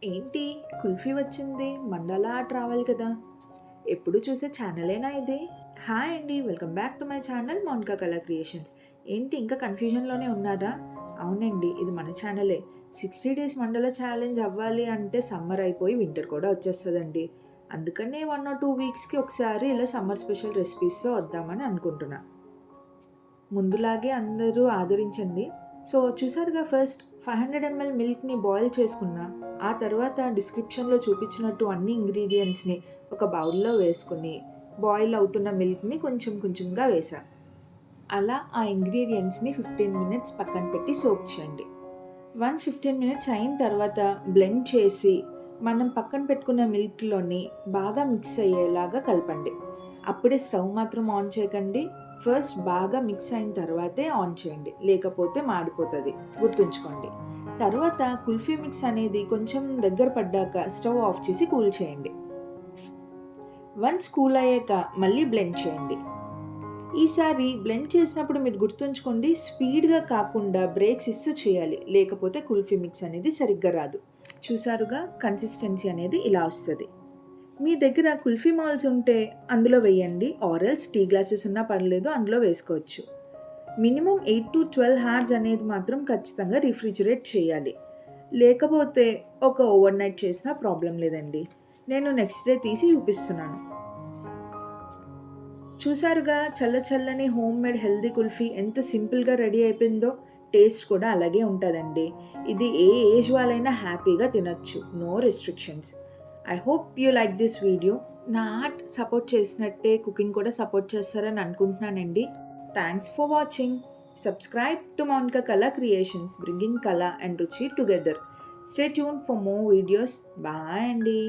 ఏంటి కుల్ఫీ వచ్చింది మండలా ఆర్ట్ రావాలి కదా. ఎప్పుడు చూసే ఛానలేనా ఇది? హాయ్ అండి, welcome back to my channel Mounika colour creations. ఏంటి ఇంకా కన్ఫ్యూజన్లోనే ఉన్నారా? అవునండి, ఇది మన ఛానలే. 60 డేస్ మండల ఛాలెంజ్ అవ్వాలి అంటే సమ్మర్ అయిపోయి వింటర్ కూడా వచ్చేస్తుందండి. అందుకనే 1 or 2 వీక్స్కి ఒకసారి ఇలా సమ్మర్ స్పెషల్ రెసిపీస్తో వద్దామని అనుకుంటున్నా. ముందులాగే అందరూ ఆదరించండి. సో చూసారుగా, ఫస్ట్ 500 ml మిల్క్ని బాయిల్ చేసుకున్న, ఆ తర్వాత డిస్క్రిప్షన్లో చూపించినట్టు అన్ని ఇంగ్రీడియంట్స్ని ఒక బౌల్లో వేసుకుని బాయిల్ అవుతున్న మిల్క్ని కొంచెం కొంచెంగా వేసా. అలా ఆ ఇంగ్రీడియంట్స్ని 15 minutes పక్కన పెట్టి సోక్ చేయండి. వన్స్ 15 minutes అయిన తర్వాత బ్లెండ్ చేసి మనం పక్కన పెట్టుకున్న మిల్క్లోని బాగా మిక్స్ అయ్యేలాగా కలపండి. అప్పుడే స్టవ్ మాత్రం ఆన్ చేయకండి. ఫస్ట్ బాగా మిక్స్ అయిన తర్వాతే ఆన్ చేయండి, లేకపోతే మాడిపోతుంది, గుర్తుంచుకోండి. తర్వాత కుల్ఫీ మిక్స్ అనేది కొంచెం దగ్గర పడ్డాక స్టవ్ ఆఫ్ చేసి కూల్ చేయండి. వన్స్ కూల్ అయ్యాక మళ్ళీ బ్లెండ్ చేయండి. ఈసారి బ్లెండ్ చేసినప్పుడు మీరు గుర్తుంచుకోండి, స్పీడ్గా కాకుండా బ్రేక్స్ ఇస్తూ చేయాలి, లేకపోతే కుల్ఫీ మిక్స్ అనేది సరిగ్గా రాదు. చూసారుగా, కన్సిస్టెన్సీ అనేది ఇలా వస్తుంది. మీ దగ్గర కుల్ఫీ మాల్స్ ఉంటే అందులో వేయండి, ఆరెల్స్ టీ గ్లాసెస్ ఉన్నా పర్లేదు, అందులో వేసుకోవచ్చు. మినిమం 8 to 12 hours అనేది మాత్రం ఖచ్చితంగా రిఫ్రిజిరేట్ చేయాలి, లేకపోతే ఒక ఓవర్ నైట్ చేసినా ప్రాబ్లం లేదండి. నేను నెక్స్ట్ డే తీసి చూపిస్తున్నాను. చూసారుగా, చల్ల చల్లని హోమ్ మేడ్ హెల్దీ కుల్ఫీ ఎంత సింపుల్గా రెడీ అయిపోయిందో. టేస్ట్ కూడా అలాగే ఉంటుందండి. ఇది ఏ ఏజ్ వాళ్ళైనా హ్యాపీగా తినచ్చు, no restrictions. I hope you like this video. నా ఆర్ట్ సపోర్ట్ చేసినట్టే కుకింగ్ కూడా సపోర్ట్ చేస్తారని అనుకుంటున్నానండి. Thanks for watching. Subscribe to Mounika colour creations, bringing colour and రుచి together. Stay tune for more videos. Bye అండి.